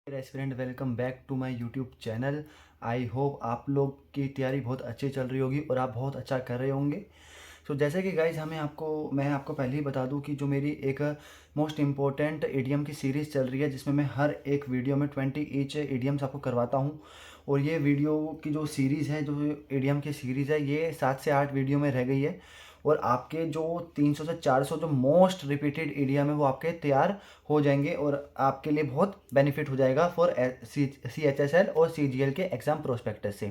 Restaurant welcome back to my YouTube channel. I hope आप लोग की तैयारी बहुत अच्छी चल रही होगी और आप बहुत अच्छा कर रहे होंगे। जैसे कि गाइज मैं आपको पहले ही बता दूं कि जो मेरी एक मोस्ट इम्पॉर्टेंट ईडीएम की सीरीज़ चल रही है, जिसमें मैं हर एक वीडियो में 20 ईच ईडीएम्स आपको करवाता हूं। और ये वीडियो की जो सीरीज़ है, जो ईडीएम की सीरीज़ है, ये 7 से 8 वीडियो में रह गई है। और आपके जो 300 से 400 जो मोस्ट रिपीटेड ईडीएम है वो आपके तैयार हो जाएंगे और आपके लिए बहुत बेनिफिट हो जाएगा फॉर CHSL और CGL के एग्ज़ाम प्रोस्पेक्टस से।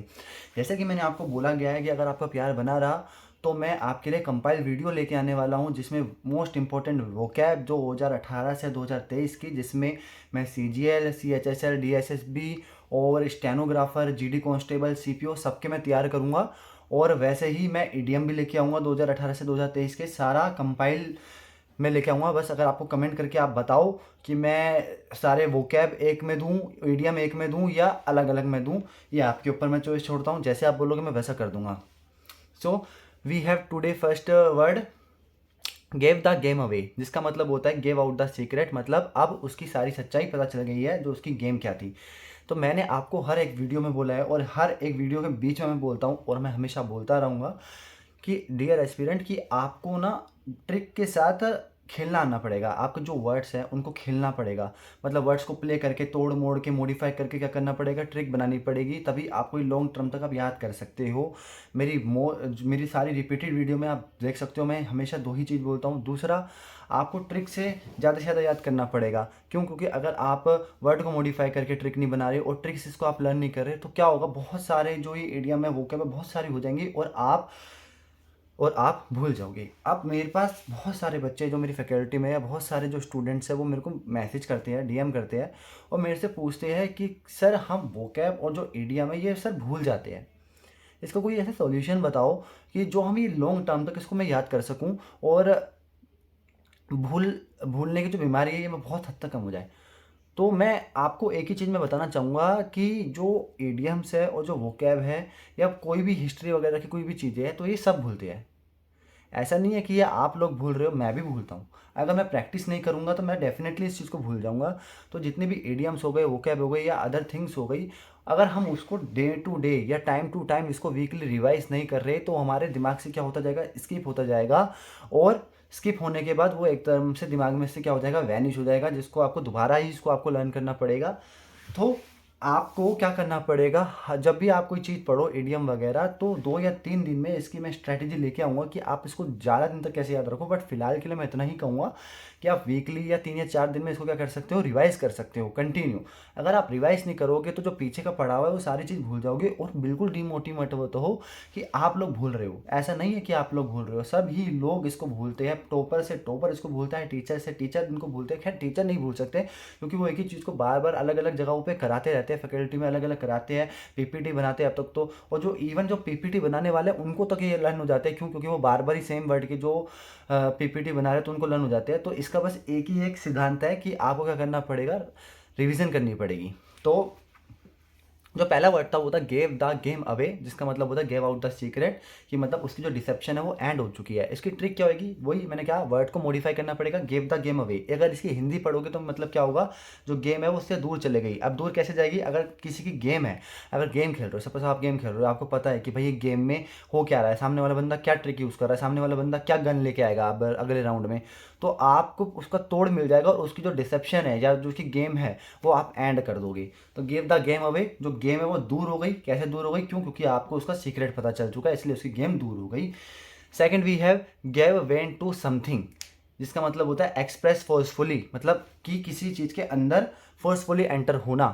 जैसे कि मैंने आपको बोला गया है कि अगर आपका प्यार बना रहा तो मैं आपके लिए कंपाइल वीडियो लेके आने वाला हूं, जिसमें मोस्ट इंपॉर्टेंट वोकैब जो 2018 से 2023 की, जिसमें मैं CGL, CHSL, DSSB और स्टेनोग्राफर, GD कांस्टेबल, CPO सबके मैं तैयार करूंगा। और वैसे ही मैं ईडीएम भी लेके आऊँगा 2018 से 2023 के सारा कंपाइल मैं लेके आऊँगा। बस अगर आपको कमेंट करके आप बताओ कि मैं सारे वोकैब एक में दूँ, ईडीएम एक में दूँ या अलग अलग में दूँ, ये आपके ऊपर मैं चॉइस छोड़ता हूँ। जैसे आप बोलोगे मैं वैसा कर दूंगा। So we have today first word, gave the game away, जिसका मतलब होता है गेव आउट द सीक्रेट। मतलब अब उसकी सारी सच्चाई पता चल गई है, जो उसकी गेम क्या थी। तो मैंने आपको हर एक वीडियो में बोला है और हर एक वीडियो के बीच में मैं बोलता हूँ और मैं हमेशा बोलता रहूँगा कि डियर एस्पिरेंट, कि आपको ना ट्रिक के साथ खेलना आना पड़ेगा। आपके जो वर्ड्स हैं उनको खेलना पड़ेगा। मतलब वर्ड्स को प्ले करके, तोड़ मोड़ के, मॉडिफाई करके क्या करना पड़ेगा, ट्रिक बनानी पड़ेगी। तभी आपको लॉन्ग टर्म तक आप याद कर सकते हो। मेरी सारी रिपीटेड वीडियो में आप देख सकते हो, मैं हमेशा दो ही चीज़ बोलता हूँ। दूसरा, आपको ट्रिक से ज़्यादा याद करना पड़ेगा। क्यों? क्योंकि अगर आप वर्ड को मॉडिफाई करके ट्रिक नहीं बना रहे और ट्रिक्स इसको आप लर्न नहीं कर रहे, तो क्या होगा, बहुत सारे जो ये एरिया में वोकैब है बहुत सारी हो जाएंगी और आप भूल जाओगे। अब मेरे पास बहुत सारे बच्चे जो मेरी फैकल्टी में है, बहुत सारे जो स्टूडेंट्स हैं, वो मेरे को मैसेज करते हैं, डीएम करते हैं और मेरे से पूछते हैं कि सर हम वोकैब और जो इडियम है ये सर भूल जाते हैं। इसका कोई ऐसा सॉल्यूशन बताओ कि जो हम ये लॉन्ग टर्म तक इसको मैं याद कर सकूं और भूलने की जो बीमारी है ये मैं बहुत हद तक कम हो जाए। तो मैं आपको एक ही चीज़ मैं बताना चाहूँगा कि जो इडियम्स है और जो वोकैब है या कोई भी हिस्ट्री वगैरह की कोई भी चीज़ें हैं, तो ये सब भूलते हैं। ऐसा नहीं है कि ये आप लोग भूल रहे हो, मैं भी भूलता हूँ। अगर मैं प्रैक्टिस नहीं करूँगा तो मैं डेफिनेटली इस चीज़ को भूल जाऊँगा। तो जितने भी इडियम्स हो गए, वोकैब हो गई या अदर थिंग्स हो गई, अगर हम उसको डे टू डे या टाइम टू टाइम इसको वीकली रिवाइज नहीं कर रहे, तो हमारे दिमाग से क्या होता जाएगा, स्किप होता जाएगा। और स्किप होने के बाद वो एकदम से दिमाग में से क्या हो जाएगा, वैनिश हो जाएगा, जिसको आपको दोबारा ही इसको आपको लर्न करना पड़ेगा। तो आपको क्या करना पड़ेगा, जब भी आप कोई चीज़ पढ़ो इडियम वगैरह, तो 2 या 3 दिन में इसकी मैं स्ट्रैटेजी लेके आऊँगा कि आप इसको ज़्यादा दिन तक कैसे याद रखो। बट फिलहाल के लिए मैं इतना ही कहूँगा कि आप वीकली या 3 या 4 दिन में इसको क्या कर सकते हो, रिवाइज कर सकते हो कंटिन्यू। अगर आप रिवाइज नहीं करोगे तो जो पीछे का पढ़ा हुआ है वो सारी चीज़ भूल जाओगे और बिल्कुल डिमोटिवेट होते हो कि आप लोग भूल रहे हो। ऐसा नहीं है कि आप लोग भूल रहे हो, सभी लोग इसको भूलते हैं। टॉपर से टॉपर इसको भूलता है, टीचर से टीचर इनको भूलते हैं। खैर, टीचर नहीं भूल सकते क्योंकि वो एक ही चीज़ को बार बार अलग अलग जगहों पे कराते रहते हैं, फैकल्टी में अलग अलग कराते हैं, पीपीटी बनाते हैं अब तक तो। और जो इवन जो पीपीटी बनाने वाले हैं उनको तक ये लर्न हो जाते हैं। क्यों? क्योंकि वो बार बार ही सेम वर्ड के जो पीपीटी बना रहे हैं तो उनको लर्न हो जाते हैं। तो इसका बस एक ही एक सिद्धांत है कि आपको क्या करना पड़ेगा, रिविजन करनी पड़ेगी। तो जो पहला वर्ड था वो था गेव द गेम अवे, जिसका मतलब होता है गेव आउट द सीक्रेट, कि मतलब उसकी जो डिसेप्शन है वो एंड हो चुकी है। इसकी ट्रिक क्या होगी, वही मैंने कहा, वर्ड को मॉडिफाई करना पड़ेगा, गेव द गेम अवे। अगर इसकी हिंदी पढ़ोगे तो मतलब क्या होगा, जो गेम है वो उससे दूर चले गई। अब दूर कैसे जाएगी, अगर किसी की गेम है, अगर गेम खेल रहे हो, सपोज आप गेम खेल रहे हो, आपको पता है कि भाई ये गेम में हो क्या रहा है, सामने वाला बंदा क्या ट्रिक यूज़ कर रहा है, सामने वाला बंदा क्या गन लेके आएगा अब अगले राउंड में, तो आपको उसका तोड़ मिल जाएगा और उसकी जो डिसेप्शन है या जो उसकी गेम है वो आप एंड कर दोगे। तो गिव द गेम अवे, जो गेम है वो दूर हो गई। कैसे दूर हो गई, क्यों? क्योंकि आपको उसका सीक्रेट पता चल चुका है, इसलिए उसकी गेम दूर हो गई। Second we have gave went to something, जिसका मतलब होता है एक्सप्रेस फोर्सफुली, मतलब कि किसी चीज़ के अंदर फोर्सफुली एंटर होना।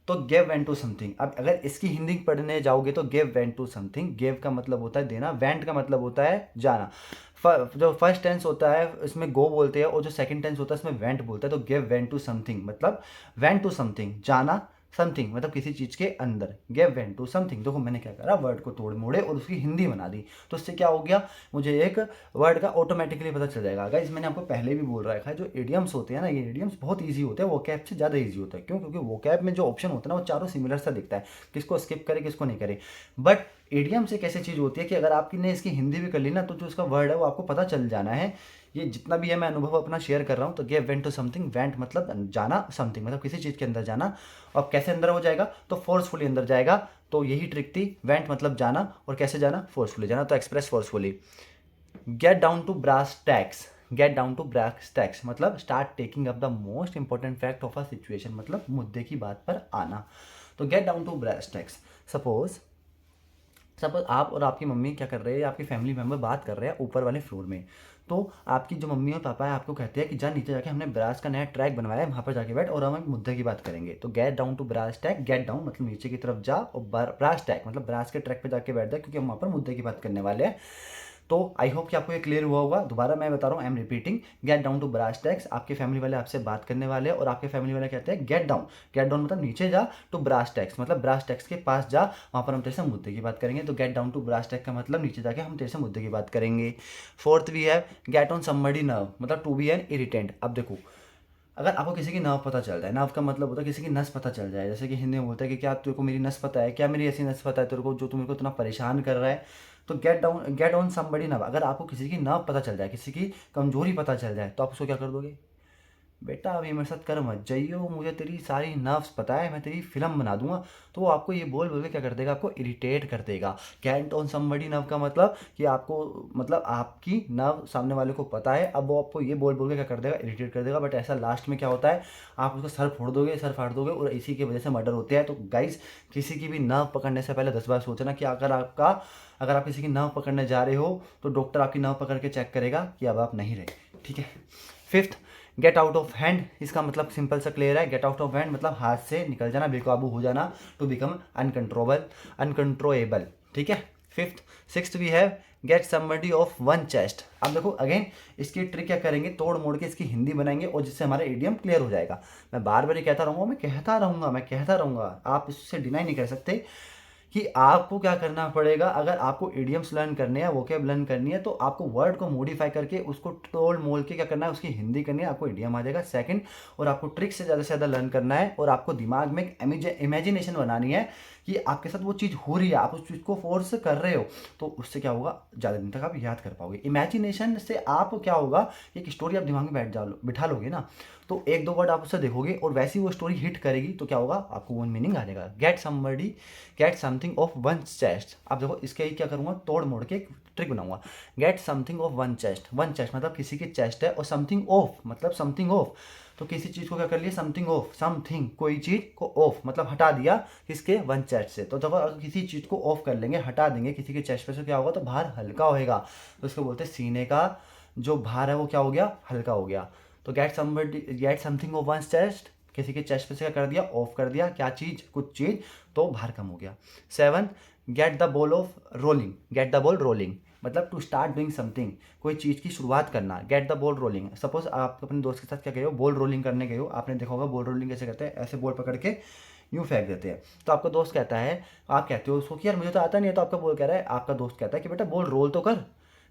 तो गेव वेंट टू समथिंग। अब अगर इसकी हिंदी पढ़ने जाओगे तो gave went to something, gave का मतलब होता है देना, वेंट का मतलब होता है जाना। जो फर्स्ट टेंस होता है इसमें गो बोलते हैं और जो सेकंड टेंस होता है इसमें वेंट बोलता है। तो गेव वेंट टू समथिंग मतलब वेंट टू समथिंग, जाना, समथिंग मतलब किसी चीज़ के अंदर। गेव वेंट टू समथिंग, देखो मैंने क्या करा, वर्ड को तोड़ मोड़े और उसकी हिंदी बना दी। तो इससे क्या हो गया, मुझे एक वर्ड का ऑटोमेटिकली पता चल जाएगा। गाइस, मैंने आपको पहले भी बोल रखा है, जो इडियम्स होते हैं ना, ये इडियम्स बहुत ईजी होते हैं, वोकैब से ज़्यादा ईजी होता है। क्यों? क्योंकि वोकैब में जो ऑप्शन होता है ना वो चारों सिमिलर सा दिखता है, किसको स्किप करे किसको नहीं करे। बट इडियम्स एक ऐसी चीज़ होती है कि अगर आपने इसकी हिंदी भी कर ली ना, तो जो इसका वर्ड है वो आपको पता चल जाना है ये जितना भी है मैं अनुभव अपना शेयर कर रहा हूँ। तो gave went to something, went मतलब जाना, समथिंग मतलब किसी चीज़ के अंदर जाना। और कैसे अंदर हो जाएगा, तो फोर्सफुली अंदर जाएगा। तो यही ट्रिक थी, वेंट मतलब जाना, और कैसे जाना, फोर्सफुली जाना, तो express forcefully. Get down to brass tacks, get down to brass tacks मतलब start taking up the most important fact of a situation, मतलब मुद्दे की बात पर आना। तो get down to brass tacks, suppose suppose आप और आपकी मम्मी क्या कर रहे हैं, आपके फैमिली मेंबर बात कर रहे हैं ऊपर वाले फ्लोर में। तो आपकी जो मम्मी और पापा है आपको कहते हैं कि जा नीचे जाके हमने ब्रास का नया ट्रैक बनवाया है, वहाँ पर जाके बैठ और हम एक मुद्दे की बात करेंगे। तो get down to brass tack, get down मतलब नीचे की तरफ जा, और ब्रास टैक मतलब ब्रास के ट्रैक पे जाके बैठ जा, क्योंकि हम वहाँ पर मुद्दे की बात करने वाले हैं। तो आई होप कि आपको ये क्लियर हुआ होगा। दोबारा मैं बता रहा हूँ, I am repeating, get down to brass tacks. आपके फैमिली वाले आपसे बात करने वाले हैं और आपके फैमिली वाले कहते हैं गेट डाउन, गेट डाउन मतलब नीचे जा, टू ब्रास टैक्स मतलब ब्रास टैक्स के पास जा, वहाँ पर हम तेरे से मुद्दे की बात करेंगे। तो get down to brass tacks का मतलब नीचे जाके हम तेरे से मुद्दे की बात करेंगे। फोर्थ भी है गेट ऑन समबडी नर्व, मतलब टू बी एन इरिटेंट। अब देखो, अगर आपको किसी की नर्व पता चल जाए, नर्व का मतलब होता है किसी की नस पता चल जाए, जैसे कि हिंदी में बोलते हैं कि क्या तेरे को मेरी नस पता है, क्या मेरी ऐसी नस पता है तेरे को जो तुम मेरे को इतना परेशान कर रहा है। तो गेट ऑन समबडी नर्व, अगर आपको किसी की नर्व पता चल जाए, किसी की कमजोरी पता चल जाए, तो आप उसको क्या कर दोगे, बेटा अभी मेरे साथ कर मत जाइयो, मुझे तेरी सारी नर्व्स पता है, मैं तेरी फिल्म बना दूंगा। तो वो आपको ये बोल बोल के क्या कर देगा, आपको इरिटेट कर देगा। गेट ऑन समबडी नर्व का मतलब कि आपको, मतलब आपकी नर्व सामने वाले को पता है, अब वो आपको ये बोल बोल के क्या कर देगा, इरिटेट कर देगा। बट ऐसा लास्ट में क्या होता है, आप उसका सर फोड़ दोगे, सर फाड़ दोगे, और इसी की वजह से मर्डर होते हैं। तो गाइस, किसी की भी नर्व पकड़ने से पहले 10 बार सोचना कि अगर आप किसी की नर्व पकड़ने जा रहे हो तो डॉक्टर आपकी नर्व पकड़ के चेक करेगा कि अब आप नहीं रहे, ठीक है। Fifth, get out of hand, इसका मतलब सिंपल सा क्लियर है। गेट आउट ऑफ हैंड मतलब हाथ से निकल जाना, बेकाबू हो जाना, टू बिकम अनकंट्रोलेबल, ठीक है। फिफ्थ, सिक्स्थ भी है get somebody of one chest. अब देखो अगेन, इसकी ट्रिक क्या करेंगे, तोड़ मोड़ के इसकी हिंदी बनाएंगे और जिससे हमारा इडियम क्लियर हो जाएगा। मैं बार बार ये कहता रहूँगा, मैं कहता रहूँगा, आप इससे डिनाई नहीं कर सकते कि आपको क्या करना पड़ेगा। अगर आपको इडियम्स लर्न करने हैं, वोकैब लर्न करनी है, तो आपको वर्ड को मॉडिफाई करके उसको तोड़ मोल के क्या करना है, उसकी हिंदी करनी है, आपको इडियम आ जाएगा। सेकंड, और आपको ट्रिक से ज़्यादा लर्न करना है, और आपको दिमाग में एक इमेजिनेशन बनानी है कि आपके साथ वो चीज़ हो रही है, आप उस चीज़ को फोर्स कर रहे हो, तो उससे क्या होगा, ज़्यादा दिन तक आप याद कर पाओगे। इमेजिनेशन से आप क्या होगा, एक स्टोरी आप दिमाग में बिठा लोगे ना, तो एक दो वर्ड आप उससे देखोगे और वैसी वो स्टोरी हिट करेगी, तो क्या होगा, आपको वन मीनिंग आ जाएगा। Get something of one chest. अब देखो इसके ही क्या करूँगा, तोड़ मोड़ के एक ट्रिक बनाऊंगा। Get something of one chest, one chest मतलब किसी की चेस्ट है, और समथिंग ऑफ मतलब समथिंग ऑफ, तो किसी चीज़ को क्या कर लिया, समथिंग ऑफ, समथिंग कोई चीज़ को ऑफ मतलब हटा दिया, किसके, वन चेस्ट से। तो देखो अगर किसी चीज़ को ऑफ कर लेंगे, हटा देंगे किसी के चेस्ट पे से, क्या होगा, तो भार हल्का होएगा। तो इसको बोलते हैं सीने का जो भार है वो क्या हो गया, हल्का हो गया। तो get something of one chest, किसी के चेस्ट पे से क्या कर दिया, ऑफ कर दिया, क्या चीज़, कुछ चीज़, तो भार कम हो गया। Seven, get the ball of rolling, get the ball rolling मतलब टू स्टार्ट डूइंग समथिंग, कोई चीज़ की शुरुआत करना। Get the ball rolling, suppose आप अपने दोस्त के साथ क्या गए हो, बॉल रोलिंग करने गए हो, आपने देखा होगा बॉल रोलिंग कैसे करते हैं, ऐसे बॉल पकड़ के यूँ फेंक देते हैं। तो आपका दोस्त कहता है, आप कहते हो उसको कि यार मुझे तो आता नहीं है, तो आपका बॉल कह रहा है, आपका दोस्त कहता है कि बेटा बॉल रोल तो कर,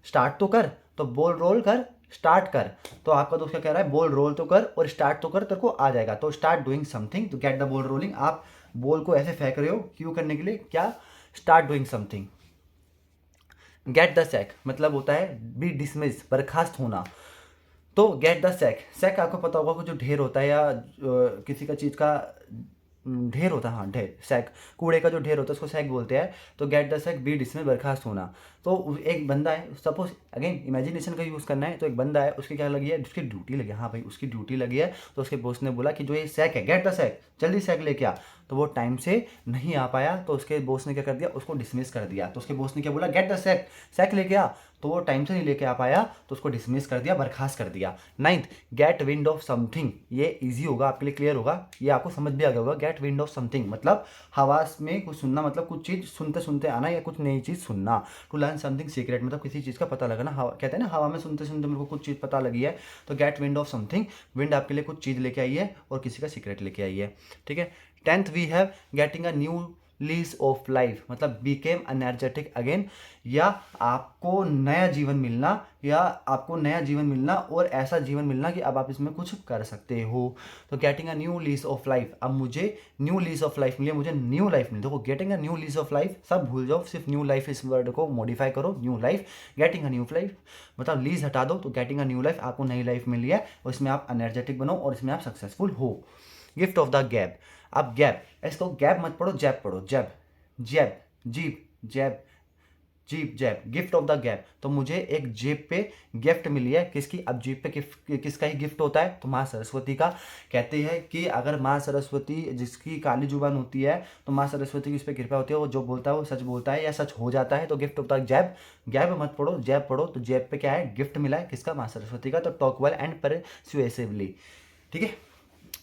स्टार्ट तो कर, तो बॉल रोल कर, स्टार्ट कर। तो आपका दोस्त क्या कह रहा है, बॉल रोल तो कर और स्टार्ट तो कर, तेरे को आ जाएगा। तो स्टार्ट डूइंग समथिंग, तो गेट द बॉल रोलिंग, आप बॉल को ऐसे फेंक रहे हो, क्यों करने के लिए, क्या, start doing something. Get the sack मतलब होता है बी डिसमिस, बर्खास्त होना। तो गेट द सैक, सैक आपको पता होगा कि जो ढेर होता है, या किसी का चीज़ का ढेर होता है, हाँ ढेर, सैक, कूड़े का जो ढेर होता है उसको सैक बोलते हैं। तो get the sack be dismiss, बर्खास्त होना। तो एक बंदा है, सपोज अगेन इमेजिनेशन का यूज़ करना है, तो एक बंदा है, उसकी क्या लगी है, उसकी ड्यूटी लगी है, हाँ भाई उसकी ड्यूटी लगी है। तो उसके बॉस ने बोला कि जो ये सैक है, गेट द सैक, जल्दी सैक लेके आ। तो वो टाइम से नहीं आ पाया, तो उसके बॉस ने क्या कर दिया, उसको डिसमिस कर दिया। तो उसके बॉस ने क्या बोला, गेट द सैक, सैक लेके आ। तो वो टाइम से नहीं लेके आ पाया, तो उसको डिसमिस कर दिया, बर्खास्त कर दिया। Ninth, get wind of something, ये इजी होगा आपके लिए, क्लियर होगा, ये आपको समझ भी आ गया होगा। गेट विंड ऑफ समथिंग मतलब हवा में कुछ सुनना, मतलब कुछ चीज़ सुनते सुनते आना, या कुछ नई चीज़ सुनना। टू लर्न समथिंग सीक्रेट मतलब किसी चीज़ का पता लगाना, हवा कहते हैं ना, हवा में सुनते सुनते मेरे को कुछ चीज़ पता लगी है। तो get wind of something, wind आपके लिए कुछ चीज़ लेके आई है और किसी का सीक्रेट लेके आई है, ठीक है। Tenth we have getting a new lease of life, मतलब बिकेम एनर्जेटिक अगेन, या आपको नया जीवन मिलना, या आपको नया जीवन मिलना और ऐसा जीवन मिलना कि अब आप इसमें कुछ कर सकते हो। तो getting a new lease of life, अब मुझे न्यू लीज ऑफ लाइफ मिली, मुझे न्यू लाइफ मिली। देखो getting a new lease of life सब भूल जाओ, सिर्फ न्यू लाइफ इस वर्ड को मॉडिफाई करो, new life. Getting a new life मतलब लीज हटा दो, तो गेटिंग अ न्यू लाइफ, आपको नई लाइफ मिली है और इसमें आप एनर्जेटिक बनो और इसमें आप सक्सेसफुल हो। गिफ्ट ऑफ द गैप, अब गैप, इसको गैप मत पढ़ो, जैब पढ़ो, jab, jab, jeep, jab, jeep, jab, gift of the gap. तो मुझे एक जेब पे गिफ्ट मिली है, किसकी? अब जेब पे किसका ही गिफ्ट होता है? तो माँ सरस्वती का। कहते हैं कि अगर माँ सरस्वती, जिसकी काली जुबान होती है, तो माँ सरस्वती की उस पर कृपा होती है, वो जो बोलता है वो सच बोलता है या सच हो जाता है। तो गिफ्ट ऑफ द जैब, गैब मत पढ़ो, जैब पढ़ो। तो जैब पे क्या है? गिफ्ट मिला है, किसका? माँ सरस्वती का। तो टॉक वेल एंड परसुएसिवली, ठीक है।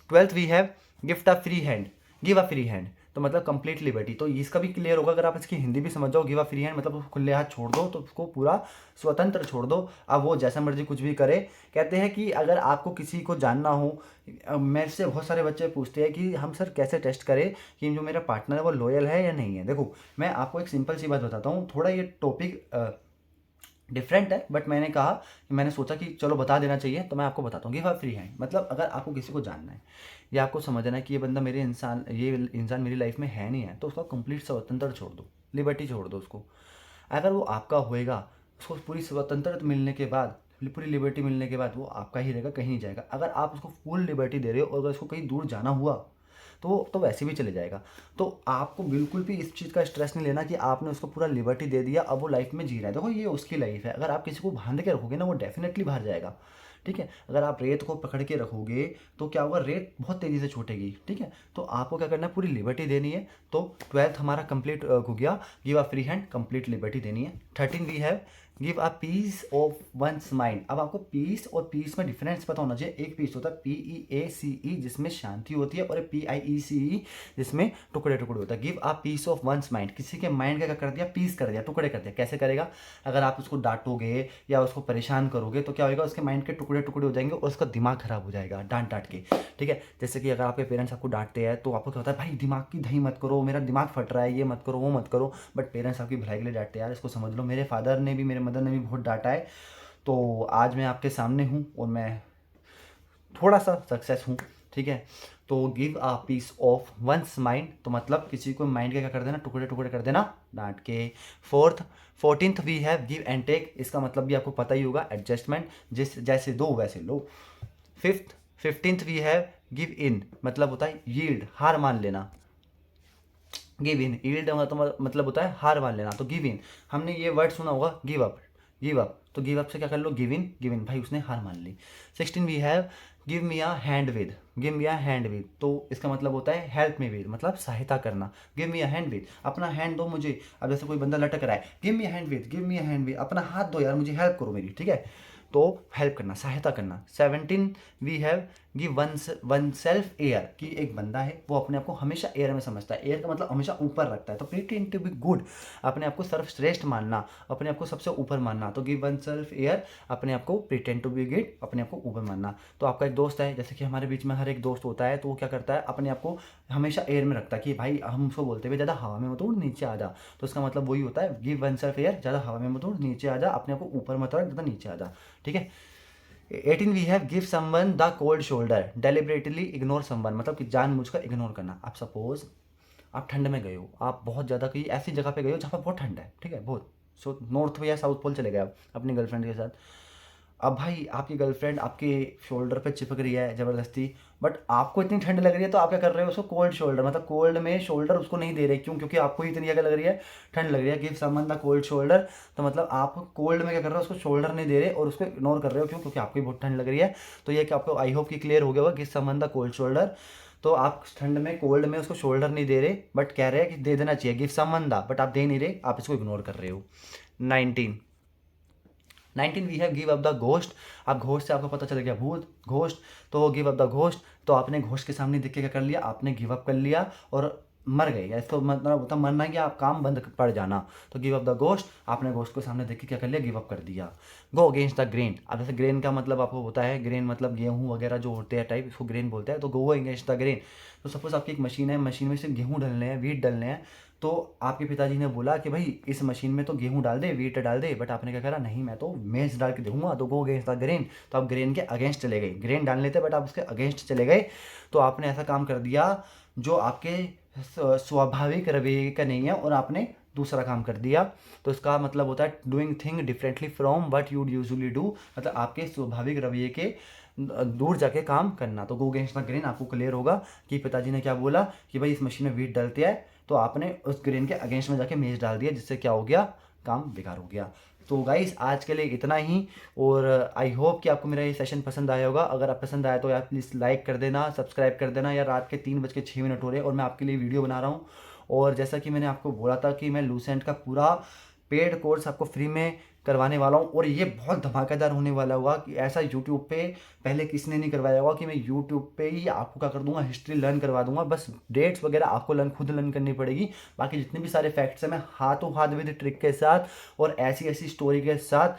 12th we have gift a free hand, give a free hand, तो मतलब कंप्लीट लिबर्टी। तो इसका भी क्लियर होगा अगर आप इसकी हिंदी भी समझ जाओ। गिव अ फ्री हैंड मतलब उसको खुले हाथ छोड़ दो, तो उसको पूरा स्वतंत्र छोड़ दो, अब वो जैसा मर्जी कुछ भी करे। कहते हैं कि अगर आपको किसी को जानना हो, मेरे से बहुत सारे बच्चे पूछते हैं कि हम सर कैसे टेस्ट करें कि जो मेरा पार्टनर है वो लॉयल है या नहीं है। देखो मैं आपको एक सिंपल सी बात बताता हूँ, थोड़ा ये टॉपिक डिफरेंट है, बट मैंने कहा कि मैंने सोचा कि चलो बता देना चाहिए, तो मैं आपको बताता हूँ। गिव अ फ्री हैंड मतलब अगर आपको किसी को जानना है या आपको समझना है कि ये बंदा मेरे इंसान, ये इंसान मेरी लाइफ में है नहीं है, तो उसका कंप्लीट स्वतंत्र छोड़ दो, लिबर्टी छोड़ दो उसको। अगर वो आपका होएगा, उसको पूरी स्वतंत्रता मिलने के बाद, पूरी लिबर्टी मिलने के बाद वो आपका ही रहेगा, कहीं नहीं जाएगा। अगर आप उसको फुल लिबर्टी दे रहे हो और अगर उसको कहीं दूर जाना हुआ तो वैसे भी चले जाएगा। तो आपको बिल्कुल भी इस चीज़ का स्ट्रेस नहीं लेना कि आपने उसको पूरा लिबर्टी दे दिया, अब वो लाइफ में जी रहा है। देखो ये उसकी लाइफ है, अगर आप किसी को बांध के रखोगे ना, वो डेफिनेटली बाहर जाएगा, ठीक है। अगर आप रेत को पकड़ के रखोगे तो क्या होगा? रेत बहुत तेज़ी से छूटेगी, ठीक है। तो आपको क्या करना है? पूरी लिबर्टी देनी है। तो 12th हमारा कंप्लीट हो गया, give a free hand, complete liberty देनी है। 13 we have give a piece of one's mind. अब आपको पीस और पीस में डिफरेंस पता होना चाहिए। एक पीस होता है PEACE जिसमें शांति होती है, और PIECE जिसमें टुकड़े टुकड़े होता है। Give a piece of one's mind, किसी के माइंड का क्या कर दिया? पीस कर दिया, टुकड़े कर दिया। कैसे करेगा? अगर आप उसको डांटोगे या उसको परेशान करोगे तो क्या होगा? उसके माइंड के टुकड़े टुकड़े हो जाएंगे और उसका दिमाग खराब हो जाएगा डांट डांट के, ठीक है। जैसे कि अगर आपके पेरेंट्स आपको डांटते हैं तो आपको क्या होता है? भाई दिमाग की दही मत करो, मेरा दिमाग फट रहा है, ये मत करो, वो मत करो। बट पेरेंट्स आपकी भलाई के लिए डांटते हैं, यार इसको समझ लो। मेरे फादर ने भी, मेरे मदर ने भी बहुत डांटा है, तो आज मैं आपके सामने हूँ और मैं थोड़ा सा सक्सेस हूँ, ठीक है। तो give a piece of one's mind, तो मतलब किसी को माइंड का क्या कर देना? टुकड़े टुकड़े कर देना डांट के। 14th we have give and take, इसका मतलब भी आपको पता ही होगा, एडजस्टमेंट, जिस जैसे दो वैसे लो। 15th we have give in, मतलब होता है यील्ड, हार मान लेना। गिव इन, यील्ड मतलब होता है हार मान लेना। तो गिव इन, हमने ये वर्ड सुना होगा, गिव अप, गिव अप। तो गिव अप से क्या कर लो? गिव इन, गिव इन, भाई उसने हार मान ली। 16 we have give me a hand with, give me a hand with, तो इसका मतलब होता है हेल्प मी विद, मतलब सहायता करना। Give me a hand with, अपना हैंड दो मुझे। अब जैसे कोई बंदा लटक रहा है, give me a hand with, give me a hand with, अपना हाथ दो यार, मुझे हेल्प करो मेरी, ठीक है। तो हेल्प करना, सहायता करना। 17 we have give oneself air, कि एक बंदा है वो अपने आप को हमेशा एयर में समझता है, एयर का मतलब हमेशा ऊपर रखता है। तो प्रिटेंड टू बी गुड, अपने आप को सर्वश्रेष्ठ मानना, अपने आप को सबसे ऊपर मानना। तो गिव वन सेल्फ एयर, अपने आप को प्रिटेंड टू बी गुड, अपने आप को ऊपर मानना। तो आपका एक दोस्त है, जैसे कि हमारे बीच में हर एक दोस्त होता है, तो वो क्या करता है? अपने आप को हमेशा एयर में रखता है कि भाई, हम उसको बोलते हुए ज़्यादा हवा में मत उड़, नीचे आ जा। तो इसका मतलब वही होता है, गिव वन सेल्फ एयर, ज़्यादा हवा में मत उड़, नीचे आ जा, अपने आप को ऊपर मत रख, ज़्यादा नीचे आ जा, ठीक है। 18 we have give someone the cold shoulder, deliberately ignore someone, मतलब कि जानबूझकर इग्नोर करना। आप सपोज आप ठंड में गए हो, आप बहुत ज़्यादा कहीं ऐसी जगह पे गए हो जहाँ पर बहुत ठंड है, ठीक है, बहुत, सो नॉर्थ या साउथ पोल चले गए आप अपनी गर्लफ्रेंड के साथ। अब भाई आपकी गर्लफ्रेंड आपके शोल्डर पे चिपक रही है ज़बरदस्ती, बट आपको इतनी ठंड लग रही है, तो आप क्या कर रहे हो? उसको कोल्ड शोल्डर, मतलब कोल्ड में शोल्डर उसको नहीं दे रहे, क्यों? क्योंकि आपको ही इतनी जगह लग रही है, ठंड लग रही है। Give someone the cold shoulder, तो मतलब आप कोल्ड में क्या कर रहे हो? उसको शोल्डर नहीं दे रहे और उसको इग्नोर कर रहे हो, क्यों? क्योंकि आपको ही बहुत ठंड लग रही है। तो ये कि आपको, आई होप कि क्लियर हो गया होगा, give someone the cold shoulder. तो आप ठंड में, कोल्ड में उसको शोल्डर नहीं दे रहे, बट कह रहे हैं कि दे देना चाहिए, गिव समवन द, बट आप दे नहीं रहे, आप इसको इग्नोर कर रहे हो। 19 we have give up the ghost. अब घोस्ट से आपको पता चल गया भूत, घोस्ट, तो गिव अप द घोस्ट, तो आपने घोस्ट के सामने देख के क्या कर लिया? आपने गिव अप कर लिया और मर गए, या इसको मतलब होता मरना है कि आप काम बंद पड़ जाना। तो गिव अप द घोस्ट, आपने घोस्ट को सामने देख के क्या कर लिया? गिव अप कर दिया। गो अगेंस्ट द ग्रेन, अब जैसे ग्रेन का मतलब आपको होता है, ग्रेन मतलब गेहूँ वगैरह जो होते हैं टाइप, इसको ग्रेन बोलते हैं। तो गो अगेंस्ट द ग्रेन, तो सपोज़ आपकी एक मशीन है, मशीन में सिर्फ गेहूँ डलने हैं, व्हीट डलने हैं, तो आपके पिताजी ने बोला कि भाई इस मशीन में तो गेहूँ डाल दे, व्हीट डाल दे, बट आपने क्या करा, नहीं मैं तो मेज डाल के दूंगा, तो गो अगेंस्ट द ग्रेन। तो आप ग्रेन के अगेंस्ट चले गए, ग्रेन डाल लेते बट आप उसके अगेंस्ट चले गए। तो आपने ऐसा काम कर दिया जो आपके स्वाभाविक रवैये का नहीं है, और आपने दूसरा काम कर दिया। तो इसका मतलब होता है doing thing differently from what you'd usually do, मतलब आपके स्वाभाविक रवैये के दूर जाके काम करना। तो गो अगेंस्ट द ग्रेन आपको क्लियर होगा कि पिताजी ने क्या बोला कि भाई इस मशीन में व्हीट डलते हैं, तो आपने उस ग्रेन के अगेंस्ट में जाके मेज डाल दिया, जिससे क्या हो गया, काम बेकार हो गया। तो गाइस आज के लिए इतना ही, और आई होप कि आपको मेरा ये सेशन पसंद आया होगा। अगर आप पसंद आया तो यार प्लीज़ लाइक कर देना, सब्सक्राइब कर देना। यार रात के 3:06 हो रहे हैं और मैं आपके लिए वीडियो बना रहा हूँ। और जैसा कि मैंने आपको बोला था कि मैं लूसेंट का पूरा पेड कोर्स आपको फ्री में करवाने वाला हूँ, और ये बहुत धमाकेदार होने वाला होगा कि ऐसा यूट्यूब पे पहले किसी ने नहीं करवाया होगा, कि मैं यूट्यूब पे ही आपको क्या कर दूंगा, हिस्ट्री लर्न करवा दूंगा। बस डेट्स वगैरह आपको खुद लर्न करनी पड़ेगी, बाकी जितने भी सारे फैक्ट्स हैं मैं हाथों हाथ विद ट्रिक के साथ और ऐसी ऐसी स्टोरी के साथ